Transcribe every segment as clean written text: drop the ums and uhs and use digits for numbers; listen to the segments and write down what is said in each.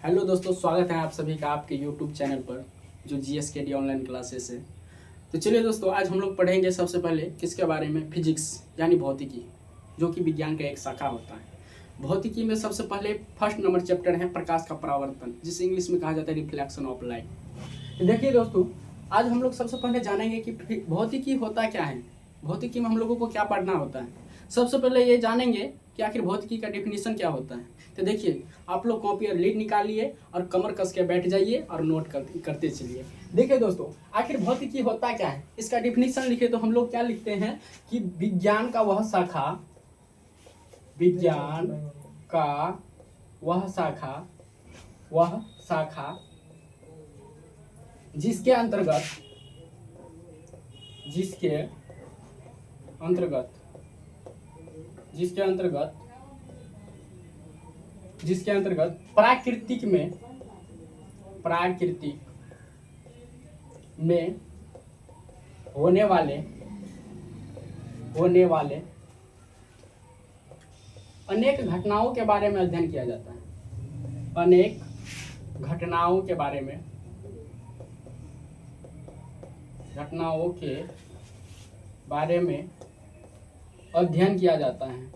Hello दोस्तों, स्वागत है आप सभी का आपके यूट्यूब चैनल पर जो GSKD ऑनलाइन क्लासेस है। तो चलिए दोस्तों, आज हम लोग पढ़ेंगे सबसे पहले किसके बारे में, फिजिक्स यानी भौतिकी, जो कि विज्ञान का एक शाखा होता है। भौतिकी में सबसे पहले फर्स्ट नंबर चैप्टर है प्रकाश का परावर्तन, जिसे इंग्लिश में कहा जाता है रिफ्लेक्शन ऑफ लाइट। तो देखिए दोस्तों, आज हम लोग सबसे पहले जानेंगे कि भौतिकी होता क्या है, भौतिकी में हम लोगों को क्या पढ़ना होता है। सबसे पहले ये जानेंगे कि आखिर भौतिकी का डेफिनेशन क्या होता है। तो देखिए, आप लोग कॉपी और लीड निकालिए और कमर कस के बैठ जाइए और नोट करते चलिए। देखिए दोस्तों, आखिर भौतिकी होता क्या है, इसका डेफिनेशन लिखे तो हम लोग क्या लिखते हैं कि विज्ञान का वह शाखा, विज्ञान का वह शाखा जिसके अंतर्गत प्राकृतिक में होने वाले अनेक घटनाओं के बारे में अध्ययन किया जाता है। अनेक घटनाओं के बारे में अध्ययन किया जाता है।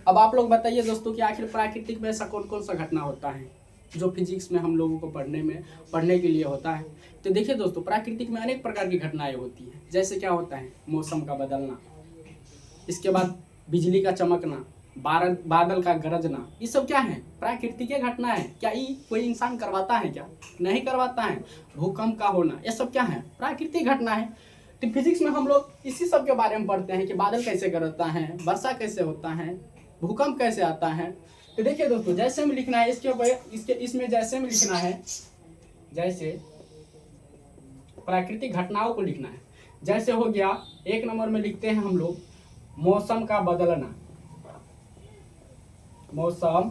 अब आप लोग बताइए दोस्तों कि आखिर प्राकृतिक में ऐसा कौन कौन सा घटना होता है जो फिजिक्स में हम लोगों को पढ़ने के लिए होता है। तो देखिए दोस्तों, प्राकृतिक में अनेक प्रकार की घटनाएं होती हैं। जैसे क्या होता है, मौसम का बदलना, इसके बाद बिजली का चमकना, बादल का गरजना, ये सब क्या है, प्राकृतिक घटना है। क्या ये कोई इंसान करवाता है? क्या नहीं करवाता है। भूकंप का होना, ये सब क्या है, प्राकृतिक घटना है। तो फिजिक्स में हम लोग इसी सब के बारे में पढ़ते हैं कि बादल कैसे गरजता है, वर्षा कैसे होता है, भूकंप कैसे आता है। तो देखिए दोस्तों, जैसे में लिखना है इसमें जैसे में लिखना है, जैसे प्राकृतिक घटनाओं को लिखना है। जैसे हो गया, एक नंबर में लिखते हैं हम लोग मौसम का बदलना, मौसम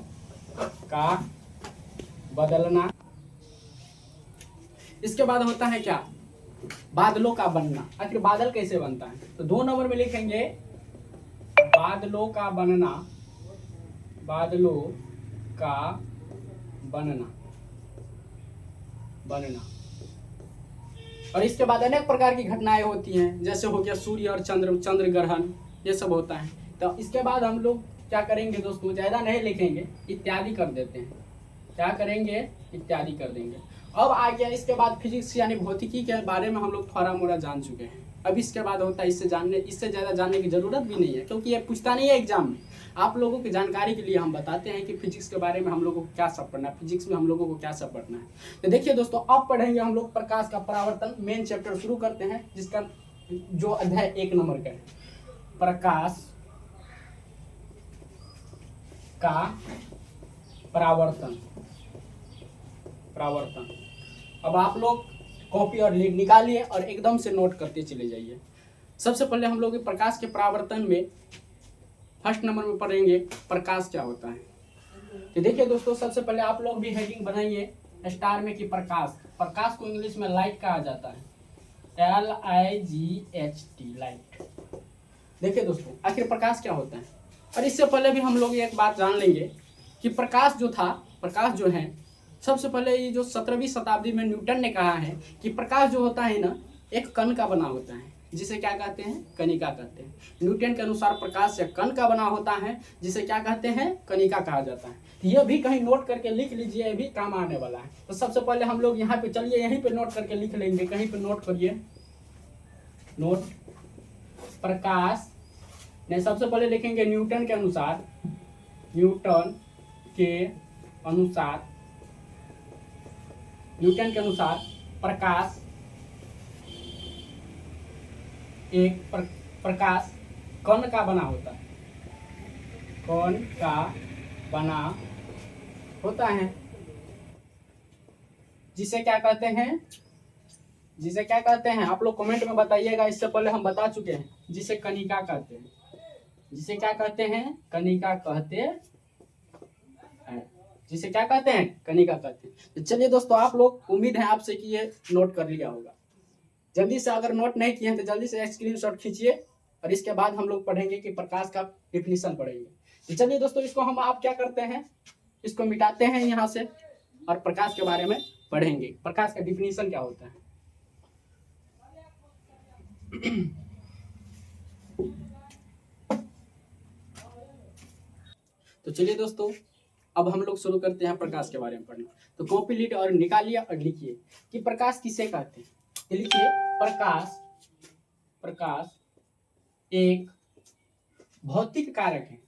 का बदलना। इसके बाद होता है क्या, बादलों का बनना। आखिर बादल कैसे बनता है, तो 2 नंबर में लिखेंगे बादलों का बनना, और इसके बाद अनेक प्रकार की घटनाएं होती हैं। जैसे हो गया सूर्य और चंद्र ग्रहण, ये सब होता है। तो इसके बाद हम लोग क्या करेंगे दोस्तों, ज्यादा नहीं लिखेंगे, इत्यादि कर देते हैं। क्या करेंगे, इत्यादि कर देंगे। अब आ गया इसके बाद फिजिक्स यानी भौतिकी के बारे में हम लोग थोड़ा मोड़ा जान चुके हैं। अब इसके बाद होता है, इससे ज़्यादा जानने की ज़रूरत भी नहीं है, क्योंकि ये पूछता नहीं है एग्जाम में। आप लोगों की जानकारी के लिए हम बताते हैं कि फिजिक्स के बारे में हम लोगों को क्या सब पढ़ना है, फिजिक्स में हम लोगों को क्या सब पढ़ना है। तो देखिए दोस्तों, अब पढ़ेंगे हम लोग प्रकाश का परावर्तन। मेन चैप्टर शुरू करते हैं, जिसका जो अध्याय 1 नंबर का है, प्रकाश का परावर्तन। अब आप लोग कॉपी और लीड निकालिए और एकदम से नोट करते चले जाइए। सबसे पहले हम लोग प्रकाश के परावर्तन में फर्स्ट नंबर में पढ़ेंगे प्रकाश क्या होता है। तो देखिए दोस्तों, सबसे पहले आप लोग भी हेडिंग बनाइए स्टार में कि प्रकाश को इंग्लिश में लाइट कहा जाता है, LIGHT, लाइट। देखिए दोस्तों, आखिर प्रकाश क्या होता है। और इससे पहले भी हम लोग एक बात जान लेंगे कि प्रकाश जो है, सबसे पहले ये जो 17वीं शताब्दी में न्यूटन ने कहा है कि प्रकाश जो होता है ना, एक कण का बना होता है, जिसे क्या कहते हैं, कणिका कहते हैं। न्यूटन के अनुसार प्रकाश एक कण का बना होता है, जिसे क्या कहते हैं, कणिका कहा जाता है। ये भी कहीं नोट करके लिख लीजिए, ये भी काम आने वाला है। तो सबसे पहले हम लोग यहाँ पे चलिए, यहीं पे नोट करके लिख लेंगे, कहीं पे नोट करिए, नोट प्रकाश नहीं। सबसे पहले लिखेंगे न्यूटन के अनुसार प्रकाश एक प्रकाश कण का बना होता है, जिसे क्या कहते हैं, आप लोग कमेंट में बताइएगा। इससे पहले हम बता चुके हैं, जिसे कणिका कहते हैं, जिसे क्या कहते हैं, कणिका कहते हैं। जिसे क्या कहते हैं, कणिका कहते हैं। तो चलिए दोस्तों, आप लोग, उम्मीद है आपसे कि ये नोट कर लिया होगा। जल्दी से अगर नोट नहीं किए हैं तो जल्दी से स्क्रीनशॉट खींचिए, और इसके बाद हम लोग पढ़ेंगे कि प्रकाश का डिफिनीशन पढ़ेंगे। तो चलिए दोस्तों, इसको हम आप क्या करते हैं, इसको मिटाते हैं यहाँ से, और प्रकाश के बारे में पढ़ेंगे, प्रकाश का डिफिनीशन क्या होता है। तो चलिए दोस्तों, अब हम लोग शुरू करते हैं प्रकाश के बारे में पढ़ने। तो कॉपी लीड और निकालिए और लिखिए कि प्रकाश किसे कहते हैं। तो लिखिए, प्रकाश एक भौतिक कारक है।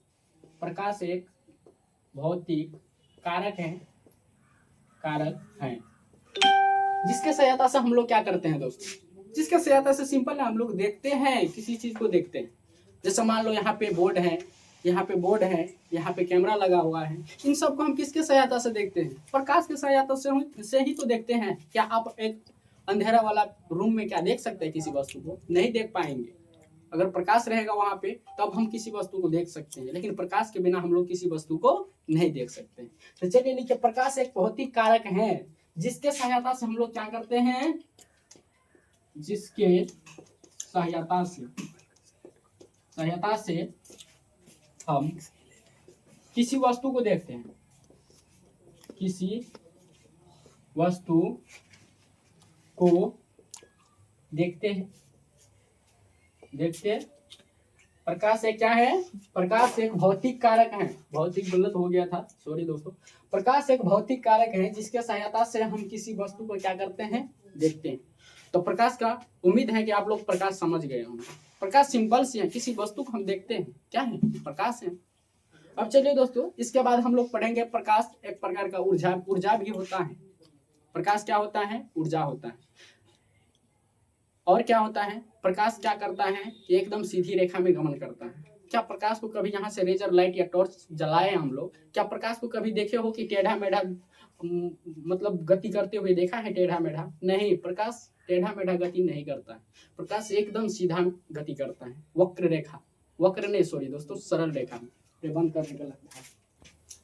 प्रकाश एक भौतिक कारक है जिसके सहायता से हम लोग क्या करते हैं दोस्तों, जिसके सहायता से सिंपल है, हम लोग देखते हैं, किसी चीज को देखते हैं। जैसे मान लो यहाँ पे बोर्ड है, यहाँ पे बोर्ड है, यहाँ पे कैमरा लगा हुआ है, इन सब को हम किसके सहायता से देखते हैं, प्रकाश के सहायता से ही तो देखते हैं। क्या आप एक अंधेरा वाला रूम में क्या देख सकते हैं किसी वस्तु को? नहीं देख पाएंगे। अगर प्रकाश रहेगा वहां पे तब हम किसी वस्तु को देख सकते हैं, लेकिन प्रकाश के बिना हम लोग किसी वस्तु को नहीं देख सकते। तो चलिए लिखिए, प्रकाश एक भौतिक कारक है जिसके सहायता से हम लोग क्या करते हैं, जिसके सहायता से हम किसी वस्तु को देखते हैं, किसी वस्तु को देखते प्रकाश एक क्या है, प्रकाश एक भौतिक कारक है, भौतिक गलत हो गया था, सॉरी दोस्तों। प्रकाश एक भौतिक कारक है जिसके सहायता से हम किसी वस्तु को क्या करते हैं, देखते हैं। तो प्रकाश का उम्मीद है कि आप लोग प्रकाश समझ गए होंगे। प्रकाश सिंपल सी है, किसी वस्तु को हम देखते हैं, क्या है, प्रकाश है। अब चलिए दोस्तों, इसके बाद हम लोग पढ़ेंगे प्रकाश एक प्रकार का ऊर्जा भी होता है। प्रकाश क्या होता है, ऊर्जा होता है। और क्या होता है, प्रकाश क्या करता है कि एकदम सीधी रेखा में गमन करता है। क्या प्रकाश को कभी यहाँ से रेजर लाइट या टॉर्च जलाए हम लोग, क्या प्रकाश को कभी देखे हो कि टेढ़ा मेढ़ा मतलब गति करते हुए देखा है टेढ़ा मेढ़ा? नहीं, प्रकाश टेढ़ा मेढ़ा गति नहीं करता है, प्रकाश एकदम सीधा गति करता है, वक्र नहीं, सॉरी दोस्तों, सरल रेखा में। बंद करने का लगता है।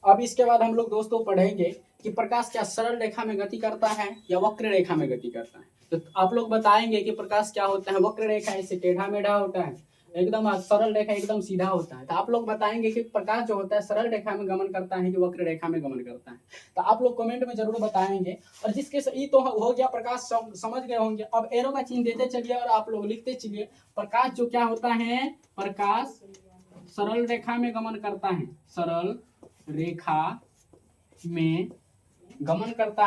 अब इसके बाद हम लोग दोस्तों पढ़ेंगे कि प्रकाश क्या सरल रेखा में गति करता है या वक्र रेखा में गति करता है। तो आप लोग बताएंगे कि प्रकाश क्या होता है, वक्र रेखा इससे टेढ़ा मेढ़ा होता है, एकदम सरल रेखा एकदम सीधा होता है। तो आप लोग बताएंगे कि प्रकाश जो होता है सरल रेखा में गमन करता है कि वक्र रेखा में गमन करता है। तो आप लोग कमेंट में जरूर बताएंगे। और जिसके सही तो हो गया, प्रकाश समझ गए होंगे। अब एरो का चिन्ह देते चलिए और आप लोग लिखते चलिए, प्रकाश जो क्या होता है, प्रकाश सरल रेखा में गमन करता है, सरल रेखा में गमन करता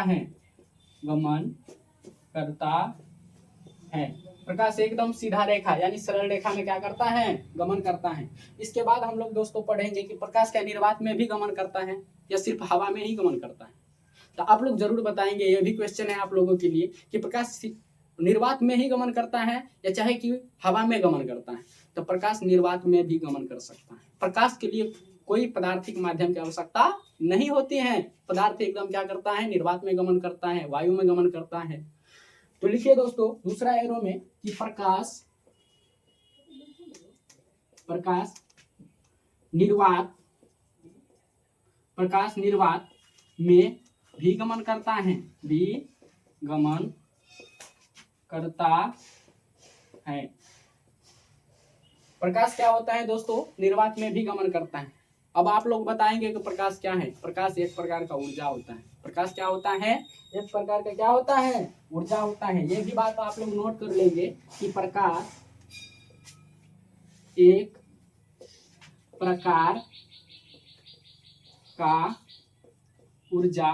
है, प्रकाश एकदम सीधा रेखा यानी सरल रेखा में क्या करता है, गमन करता है। इसके बाद हम लोग दोस्तों पढ़ेंगे कि प्रकाश क्या निर्वात में भी गमन करता है या सिर्फ हवा में ही गमन करता है। तो आप लोग जरूर बताएंगे, ये भी क्वेश्चन है आप लोगों के लिए कि प्रकाश निर्वात में ही गमन करता है या चाहे कि हवा में गमन करता है। तो प्रकाश निर्वात में भी गमन कर सकता है। प्रकाश के लिए कोई पदार्थिक माध्यम की आवश्यकता नहीं होती है। पदार्थ एकदम क्या करता है, निर्वात में गमन करता है, वायु में गमन करता है। तो लिखिए दोस्तों दूसरा एरो में कि प्रकाश निर्वात में भी गमन करता है, प्रकाश क्या होता है दोस्तों, निर्वात में भी गमन करता है। अब आप लोग बताएंगे कि प्रकाश क्या है। प्रकाश एक प्रकार का ऊर्जा होता है। प्रकाश क्या होता है, एक प्रकार का क्या होता है, ऊर्जा होता है। ये भी बात आप लोग नोट कर लेंगे कि प्रकाश एक प्रकार का ऊर्जा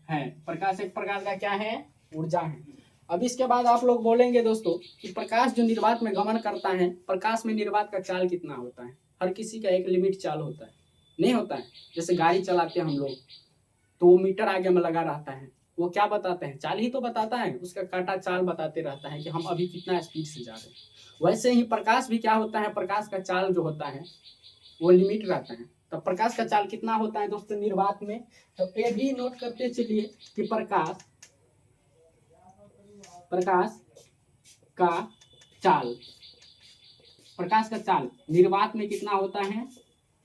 है। प्रकाश एक प्रकार का क्या है, ऊर्जा है। अब इसके बाद आप लोग बोलेंगे दोस्तों कि प्रकाश जो निर्वात में गमन करता है, प्रकाश में निर्वात का चाल कितना होता है। हर किसी का एक लिमिट चाल होता है, नहीं होता है। जैसे गाड़ी चलाते हैं हम लोग तो वो मीटर आगे में लगा रहता है, वो क्या बताते हैं, चाल ही तो बताता है, उसका काटा चाल बताते रहता है कि हम अभी कितना स्पीड से जा रहे हैं। वैसे ही प्रकाश भी क्या होता है, प्रकाश का चाल जो होता है वो लिमिट रहता है। तो प्रकाश का चाल कितना होता है दोस्तों निर्वात में, तो ये भी नोट करते चलिए कि प्रकाश का चाल निर्वात में कितना होता है।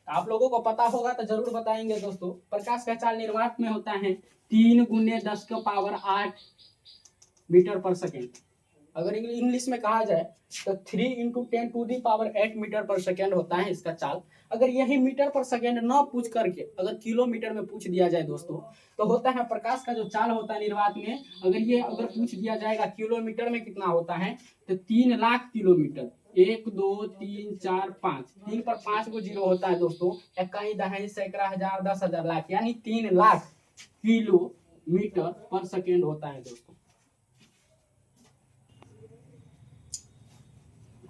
आप लोगों को पता होगा तो जरूर बताएंगे दोस्तों। प्रकाश का चाल निर्वात में होता है 3 × 10⁸ मीटर पर सेकेंड। अगर इंग्लिश में कहा जाए तो 3 × 10⁸ मीटर पर सेकेंड होता है इसका चाल। अगर यही मीटर पर सेकेंड ना पूछ करके अगर किलोमीटर में पूछ दिया जाए दोस्तों, तो होता है प्रकाश का जो चाल होता है निर्वात में, अगर पूछ दिया जाएगा किलोमीटर में कितना होता है, तो 3 लाख किलोमीटर। 1 2 3 4 5, 3 पर 5 को जीरो होता है दोस्तों, इकाई दहाई सैकड़ा हजार 10,000 लाख, यानी 3 लाख किलोमीटर पर सेकेंड होता है दोस्तों।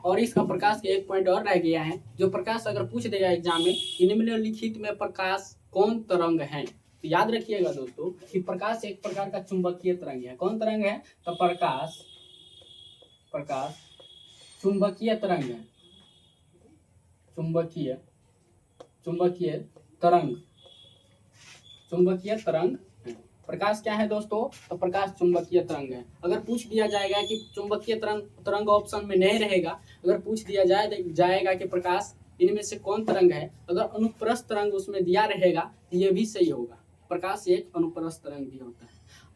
और इसका प्रकाश के एक पॉइंट और रह गया है, जो प्रकाश अगर पूछ देगा एग्जाम में कि निम्नलिखित में प्रकाश कौन तरंग है, तो याद रखिएगा दोस्तों कि प्रकाश एक प्रकार का चुंबकीय तरंग है। कौन तरंग है, तो प्रकाश चुंबकीय तरंग है। चुंबकीय तरंग है। प्रकाश क्या है दोस्तों, तो प्रकाश चुंबकीय तरंग है। अगर पूछ दिया जाएगा कि चुंबकीय तरंग ऑप्शन में नहीं रहेगा, अगर पूछ दिया जाएगा कि प्रकाश इनमें से कौन तरंग है, अगर अनुप्रस्थ तरंग उसमें दिया रहेगा तो ये भी सही होगा। प्रकाश एक अनुप्रस्थ तरंग भी होता है।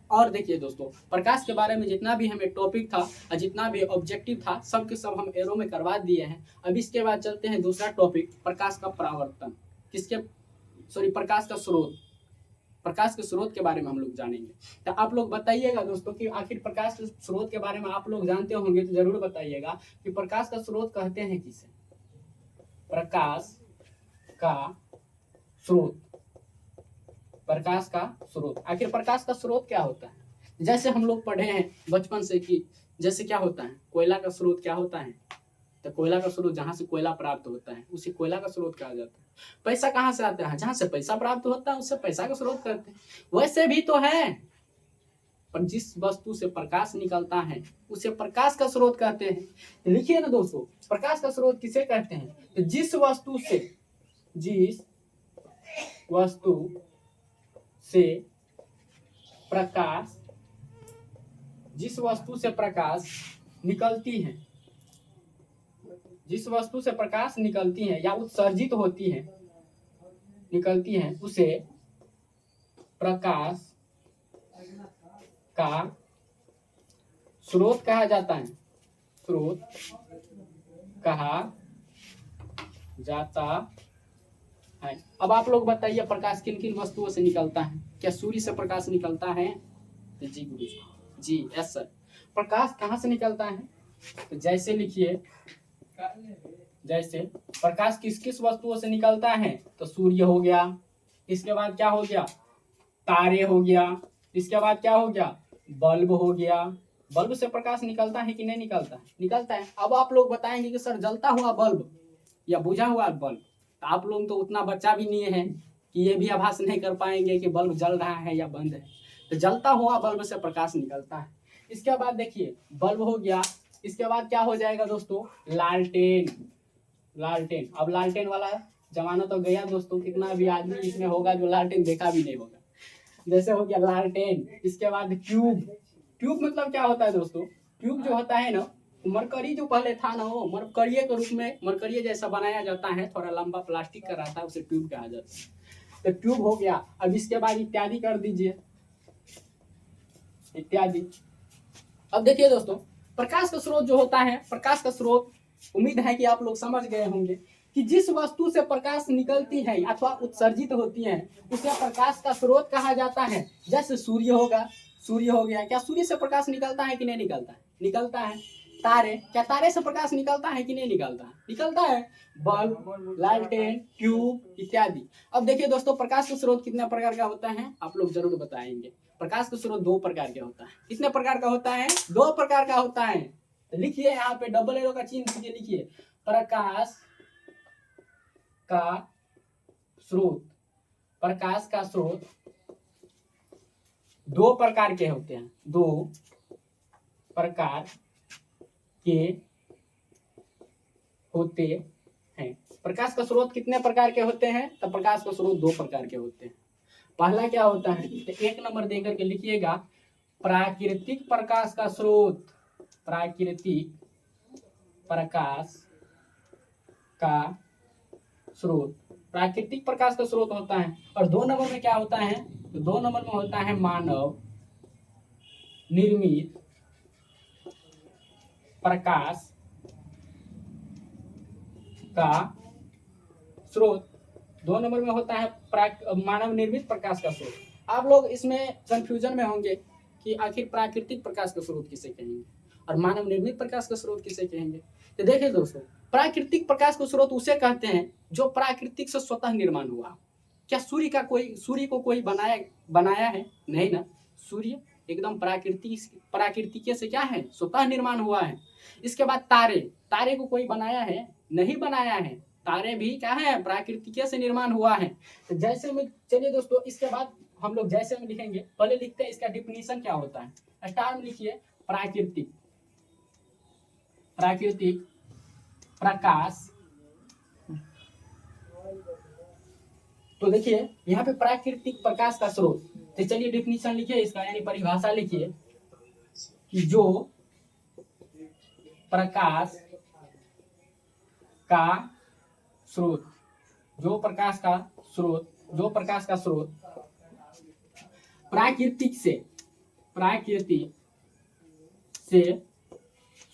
और देखिए दोस्तों, प्रकाश के बारे में जितना भी हमें टॉपिक था और जितना भी ऑब्जेक्टिव था, सब के सब हम एरो में करवा दिए हैं। अब इसके बाद चलते हैं दूसरा टॉपिक, प्रकाश का परावर्तन। प्रकाश के स्रोत के बारे में हम लोग जानेंगे। तो आप लोग बताइएगा दोस्तों कि आखिर प्रकाश के स्रोत के बारे में आप लोग जानते होंगे तो जरूर बताइएगा कि प्रकाश का स्रोत कहते हैं किसे। प्रकाश का स्रोत, आखिर प्रकाश का स्रोत क्या होता है। जैसे हम लोग पढ़े हैं बचपन से कि जैसे क्या होता है, कोयला का स्रोत क्या होता है, तो कोयला का स्रोत जहां से कोयला प्राप्त होता है उसी कोयला का स्रोत कहा जाता है। पैसा कहाँ से आता है, जहां से पैसा प्राप्त होता है उससे पैसा का स्रोत कहते हैं। वैसे भी तो है, पर जिस वस्तु से प्रकाश निकलता है उसे प्रकाश का स्रोत कहते हैं। लिखिए ना दोस्तों, प्रकाश का स्रोत किसे कहते हैं, तो जिस वस्तु से प्रकाश निकलती है या उत्सर्जित निकलती है उसे प्रकाश का स्रोत कहा जाता है। अब आप लोग बताइए प्रकाश किन किन वस्तुओं से निकलता है। क्या सूर्य से प्रकाश निकलता है, तो जी गुरु जी यस सर। प्रकाश कहाँ से निकलता है, तो जैसे लिखिए, जैसे प्रकाश किस किस वस्तुओं से निकलता है, तो सूर्य हो गया, इसके बाद क्या हो गया, तारे हो गया, इसके बाद क्या हो गया, बल्ब हो गया। बल्ब से प्रकाश निकलता है कि नहीं निकलता है, निकलता है। अब आप लोग बताएंगे कि सर जलता हुआ बल्ब या बुझा हुआ बल्ब, तो आप लोग तो उतना बच्चा भी नहीं है कि ये भी आभास नहीं कर पाएंगे कि बल्ब जल रहा है या बंद है। तो जलता हुआ बल्ब से प्रकाश निकलता है। इसके बाद देखिए बल्ब हो गया, इसके बाद क्या हो जाएगा दोस्तों, लालटेन। अब लालटेन वाला जमाना तो गया दोस्तों, कितना भी आदमी इसमें होगा जो लालटेन देखा भी नहीं होगा। जैसे हो गया लालटेन, इसके बाद ट्यूब मतलब क्या होता है दोस्तों, ट्यूब जो होता है ना, मरकरी जो पहले था ना, वो मरकरिये के रूप में मरकरिये जैसा बनाया जाता है, थोड़ा लंबा प्लास्टिक का रहता है, उसे ट्यूब कहा जाता है। तो ट्यूब हो गया। अब इसके बाद इत्यादि कर दीजिए, इत्यादि। अब देखिए दोस्तों, प्रकाश का स्रोत जो होता है, प्रकाश का स्रोत उम्मीद है कि आप लोग समझ गए होंगे कि जिस वस्तु से प्रकाश निकलती है अथवा उत्सर्जित होती है उसे प्रकाश का स्रोत कहा जाता है। जैसे सूर्य हो गया, क्या सूर्य से प्रकाश निकलता है कि नहीं निकलता है, निकलता है। तारे, क्या तारे से प्रकाश निकलता है कि नहीं निकलता है, निकलता है। बल्ब, लालटेन, ट्यूब इत्यादि। अब देखिए दोस्तों, प्रकाश का स्रोत कितने प्रकार का होता है, आप लोग जरूर बताएंगे। प्रकाश का स्रोत 2 प्रकार के होता है। कितने प्रकार का होता है, 2 प्रकार का होता है। तो लिखिए यहाँ पे डबल एरो का चिन्ह दीजिए, लिखिए प्रकाश का स्रोत 2 प्रकार के होते हैं, 2 प्रकार के होते हैं। प्रकाश का स्रोत कितने प्रकार के होते हैं, तो प्रकाश का स्रोत 2 प्रकार के होते हैं। पहला क्या होता है, तो 1 नंबर देकर के लिखिएगा, प्राकृतिक प्रकाश का स्रोत, प्राकृतिक प्रकाश का स्रोत होता है। और 2 नंबर में क्या होता है, तो 2 नंबर में होता है मानव निर्मित प्रकाश का स्रोत। 2 नंबर में होता है मानव निर्मित प्रकाश का स्रोत। आप लोग इसमें कंफ्यूजन में होंगे कि आखिर प्राकृतिक प्रकाश का स्रोत किसे कहेंगे और मानव निर्मित प्रकाश का स्रोत किसे कहेंगे। तो देखिए दोस्तों, प्राकृतिक प्रकाश का स्रोत उसे कहते हैं जो प्राकृतिक से स्वतः निर्माण हुआ। क्या सूर्य को कोई बनाया है? नहीं ना। सूर्य एकदम प्राकृतिक से क्या है, स्वतः निर्माण हुआ है। इसके बाद तारे को कोई बनाया है? नहीं बनाया है। तारे भी क्या है, प्राकृतिक से निर्माण हुआ है। तो जैसे में चलिए दोस्तों, इसके बाद हम लोग जैसे में लिखेंगे, पहले लिखते हैं इसका डिफिनीशन क्या होता है। स्टार में लिखिए प्राकृतिक प्रकाश। तो देखिए यहाँ पे प्राकृतिक प्रकाश का स्रोत। तो चलिए डिफिनीशन लिखिए इसका, यानी परिभाषा लिखिए कि जो प्रकाश का स्रोत प्राकृतिक से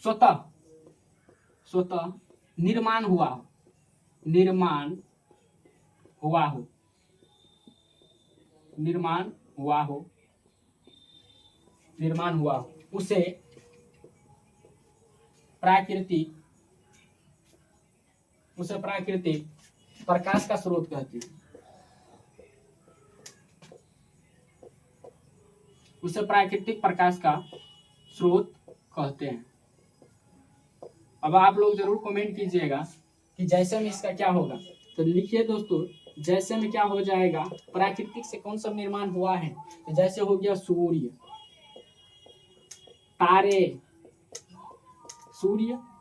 स्वतः निर्माण हुआ हो उसे प्राकृतिक प्रकाश का स्रोत कहते हैं। उसे प्राकृतिक प्रकाश का स्रोत कहते हैं। अब आप लोग जरूर कमेंट कीजिएगा कि जैसे में इसका क्या होगा। तो लिखिए दोस्तों, जैसे में क्या हो जाएगा, प्राकृतिक से कौन सा निर्माण हुआ है। तो जैसे हो गया सूर्य,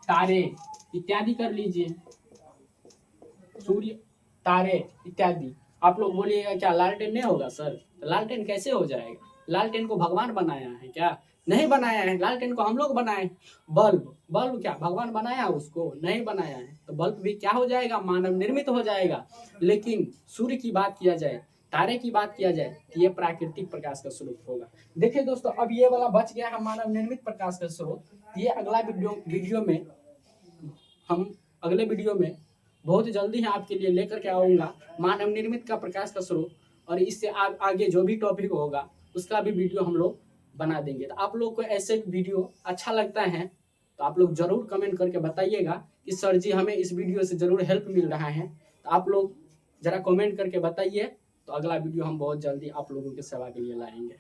तारे इत्यादि कर लीजिए। सूर्य, तारे इत्यादि। आप लोग बोलिएगा क्या लालटेन नहीं होगा सर? तो लालटेन कैसे हो जाएगा? लालटेन को भगवान बनाया है क्या? नहीं बनाया है। लालटेन को हम लोग बनाए। बल्ब क्या भगवान बनाया? उसको नहीं बनाया है। तो बल्ब भी क्या हो जाएगा, मानव निर्मित हो जाएगा। लेकिन सूर्य की बात किया जाए, तारे की बात किया जाए, तो ये प्राकृतिक प्रकाश का स्रोत होगा। देखिए दोस्तों, अब ये वाला बच गया है मानव निर्मित प्रकाश का स्रोत। ये अगला अगले वीडियो में बहुत जल्दी है आपके लिए लेकर के आऊंगा मानव निर्मित का प्रकाश का स्रोत। और इससे आगे जो भी टॉपिक होगा उसका भी वीडियो हम लोग बना देंगे। तो आप लोग को ऐसे वीडियो अच्छा लगता है तो आप लोग जरूर कमेंट करके बताइएगा कि सर जी हमें इस वीडियो से जरूर हेल्प मिल रहा है। तो आप लोग जरा कमेंट करके बताइए, तो अगला वीडियो हम बहुत जल्दी आप लोगों की सेवा के लिए लाएंगे।